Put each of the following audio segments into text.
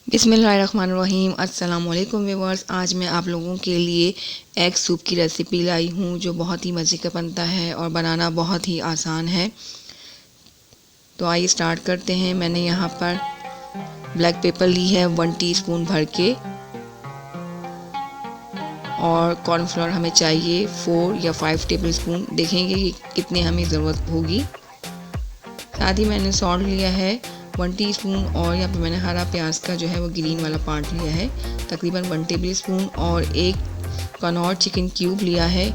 बिस्मिल्लाहिर्रहमानिर्रहीम। अस्सलाम वालेकुम व्यूअर्स। आज मैं आप लोगों के लिए एग सूप की रेसिपी लाई हूँ जो बहुत ही मज़े का बनता है और बनाना बहुत ही आसान है। तो आइए स्टार्ट करते हैं। मैंने यहाँ पर ब्लैक पेपर ली है 1 टीस्पून भर के, और कॉर्नफ्लोर हमें चाहिए 4 या 5 टेबलस्पून, देखेंगे कि कितनी हमें ज़रूरत होगी। साथ ही मैंने सॉल्ट लिया है 1 टीस्पून, और यहाँ पे मैंने हरा प्याज का जो है वो ग्रीन वाला पार्ट लिया है तकरीबन 1 टेबलस्पून, और एक कनौर चिकन क्यूब लिया है।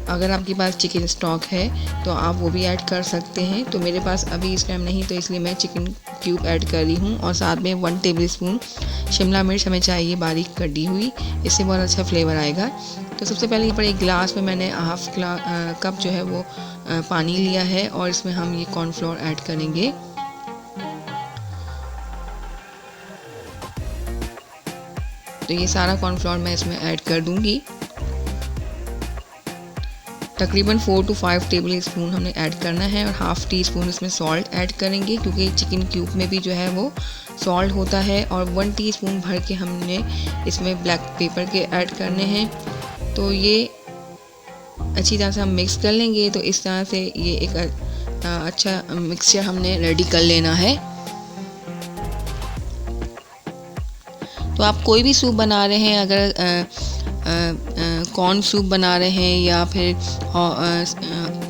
अगर आपके पास चिकन स्टॉक है तो आप वो भी ऐड कर सकते हैं, तो मेरे पास अभी इस टाइम नहीं, तो इसलिए मैं चिकन क्यूब ऐड कर रही हूँ। और साथ में 1 टेबलस्पून शिमला मिर्च हमें चाहिए बारीक कटी हुई, इससे बहुत अच्छा फ्लेवर आएगा। तो सबसे पहले यहाँ पर एक गिलास में मैंने हाफ कप जो है वो पानी लिया है, और इसमें हम ये कॉर्नफ्लोर ऐड करेंगे। तो ये सारा कॉर्नफ्लोर मैं इसमें ऐड कर दूंगी। तकरीबन 4 to 5 टेबल स्पून हमने ऐड करना है, और हाफ़ टी स्पून इसमें सॉल्ट ऐड करेंगे क्योंकि चिकन क्यूब में भी जो है वो सॉल्ट होता है। और 1 टीस्पून भर के हमने इसमें ब्लैक पेपर के ऐड करने हैं। तो ये अच्छी तरह से हम मिक्स कर लेंगे। तो इस तरह से ये एक अच्छा मिक्सचर हमने रेडी कर लेना है। तो आप कोई भी सूप बना रहे हैं, अगर कॉर्न सूप बना रहे हैं या फिर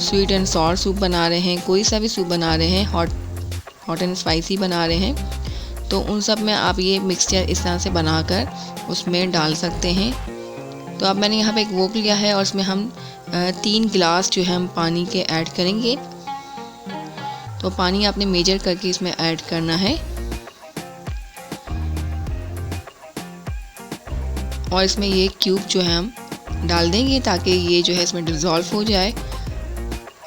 स्वीट एंड सॉर सूप बना रहे हैं, कोई सा भी सूप बना रहे हैं, हॉट एंड स्पाइसी बना रहे हैं, तो उन सब में आप ये मिक्सचर इस तरह से बनाकर उसमें डाल सकते हैं। तो अब मैंने यहाँ पे एक वोक लिया है, और इसमें हम 3 गिलास जो है हम पानी के ऐड करेंगे। तो पानी आपने मेजर करके इसमें ऐड करना है, और इसमें ये क्यूब जो है हम डाल देंगे ताकि ये जो है इसमें डिज़ोल्व हो जाए।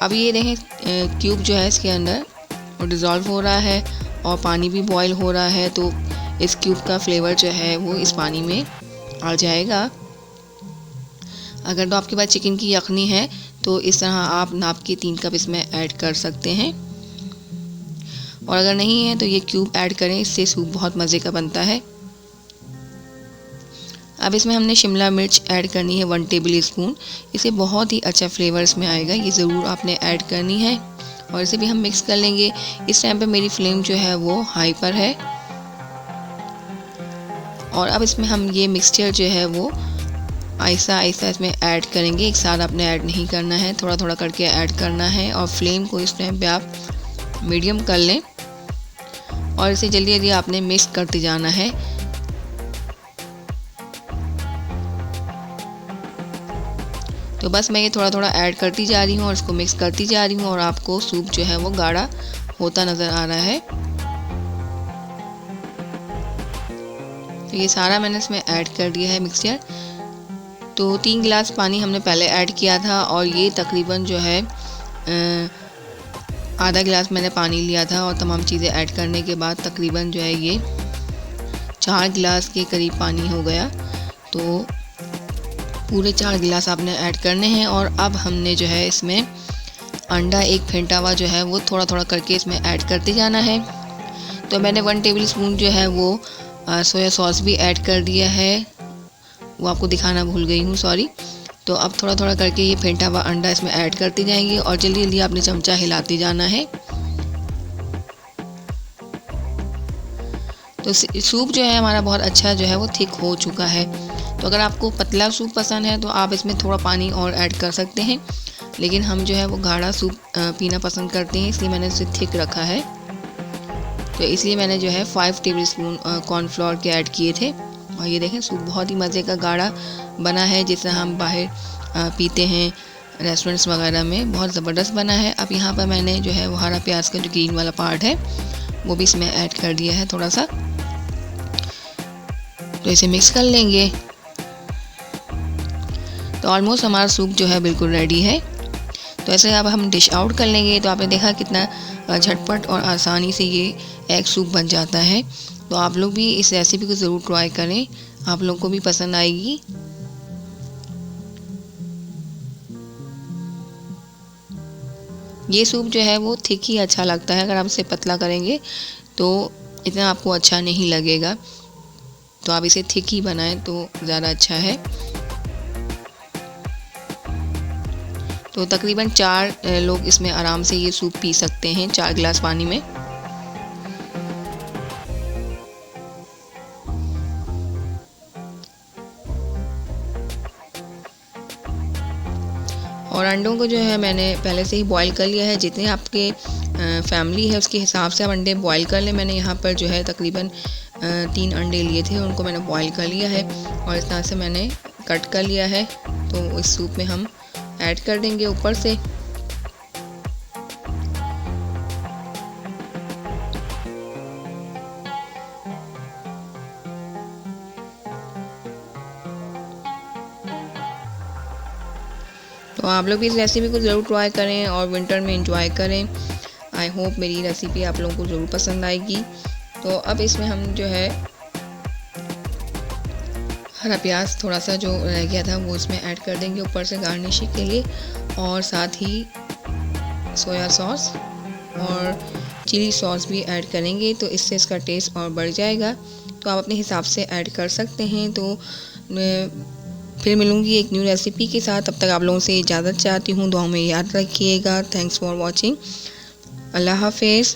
अब ये देखें क्यूब जो है इसके अंदर वो डिज़ोल्व हो रहा है, और पानी भी बॉईल हो रहा है। तो इस क्यूब का फ्लेवर जो है वो इस पानी में आ जाएगा। अगर तो आपके पास चिकन की यखनी है तो इस तरह आप नाप के 3 कप इसमें ऐड कर सकते हैं, और अगर नहीं है तो ये क्यूब ऐड करें, इससे सूप बहुत मज़े का बनता है। अब इसमें हमने शिमला मिर्च ऐड करनी है 1 टेबल स्पून, इसे बहुत ही अच्छा फ्लेवर इसमें आएगा, ये ज़रूर आपने ऐड करनी है। और इसे भी हम मिक्स कर लेंगे। इस टाइम पे मेरी फ्लेम जो है वो हाई पर है, और अब इसमें हम ये मिक्सचर जो है वो आहिस्ता आहिस्ता इसमें ऐड करेंगे। एक साथ आपने ऐड नहीं करना है, थोड़ा थोड़ा करके ऐड करना है, और फ्लेम को इस टाइम पे आप मीडियम कर लें, और इसे जल्दी जल्दी आपने मिक्स करते जाना है। तो बस मैं ये थोड़ा थोड़ा ऐड करती जा रही हूँ और इसको मिक्स करती जा रही हूँ, और आपको सूप जो है वो गाढ़ा होता नज़र आ रहा है। तो ये सारा मैंने इसमें ऐड कर दिया है मिक्सचर। तो 3 गिलास पानी हमने पहले ऐड किया था, और ये तकरीबन जो है आधा गिलास मैंने पानी लिया था, और तमाम चीज़ें ऐड करने के बाद तकरीबन जो है ये 4 गिलास के करीब पानी हो गया। तो पूरे 4 गिलास आपने ऐड करने हैं। और अब हमने जो है इसमें अंडा एक फेंटा हुआ जो है वो थोड़ा थोड़ा करके इसमें ऐड करते जाना है। तो मैंने 1 टेबल स्पून जो है वो सोया सॉस भी ऐड कर दिया है, वो आपको दिखाना भूल गई हूँ, सॉरी। तो अब थोड़ा थोड़ा करके ये फेंटा हुआ अंडा इसमें ऐड करते जाएंगे, और जल्दी जल्दी आपने चमचा हिलाते जाना है। तो सूप जो है हमारा बहुत अच्छा जो है वो थिक हो चुका है। तो अगर आपको पतला सूप पसंद है तो आप इसमें थोड़ा पानी और ऐड कर सकते हैं, लेकिन हम जो है वो गाढ़ा सूप पीना पसंद करते हैं, इसलिए मैंने इसे थिक रखा है। तो इसलिए मैंने जो है 5 टेबल स्पून कॉर्नफ्लोर के ऐड किए थे, और ये देखें सूप बहुत ही मज़े का गाढ़ा बना है, जिसे हम बाहर पीते हैं रेस्टोरेंट्स वगैरह में, बहुत ज़बरदस्त बना है। अब यहाँ पर मैंने जो है वो हरा प्याज का जो ग्रीन वाला पार्ट है वो भी इसमें ऐड कर दिया है थोड़ा सा। तो इसे मिक्स कर लेंगे। तो ऑलमोस्ट हमारा सूप जो है बिल्कुल रेडी है। तो ऐसे अब हम डिश आउट कर लेंगे। तो आपने देखा कितना झटपट और आसानी से ये एग सूप बन जाता है। तो आप लोग भी इस रेसिपी को ज़रूर ट्राई करें, आप लोगों को भी पसंद आएगी। ये सूप जो है वो थिक ही अच्छा लगता है, अगर आप इसे पतला करेंगे तो इतना आपको अच्छा नहीं लगेगा। तो आप इसे थिक ही बनाएं तो ज़्यादा अच्छा है। तो तकरीबन 4 लोग इसमें आराम से ये सूप पी सकते हैं 4 गिलास पानी में। और अंडों को जो है मैंने पहले से ही बॉईल कर लिया है। जितने आपके फैमिली है उसके हिसाब से आप अंडे बॉईल कर लें। मैंने यहाँ पर जो है तकरीबन 3 अंडे लिए थे, उनको मैंने बॉईल कर लिया है और इस तरह से मैंने कट कर लिया है। तो इस सूप में हम ऐड कर देंगे ऊपर से। तो आप लोग भी इस रेसिपी को ज़रूर ट्राई करें और विंटर में इंजॉय करें। आई होप मेरी रेसिपी आप लोगों को ज़रूर पसंद आएगी। तो अब इसमें हम जो है हरा प्याज थोड़ा सा जो रह गया था वो इसमें ऐड कर देंगे ऊपर से गार्निशिंग के लिए, और साथ ही सोया सॉस और चिली सॉस भी ऐड करेंगे, तो इससे इसका टेस्ट और बढ़ जाएगा। तो आप अपने हिसाब से ऐड कर सकते हैं। तो फिर मिलूँगी एक न्यू रेसिपी के साथ। तब तक आप लोगों से इजाज़त चाहती हूँ। दुआओं में याद रखिएगा। Thanks for watching. अल्लाह हाफिज़।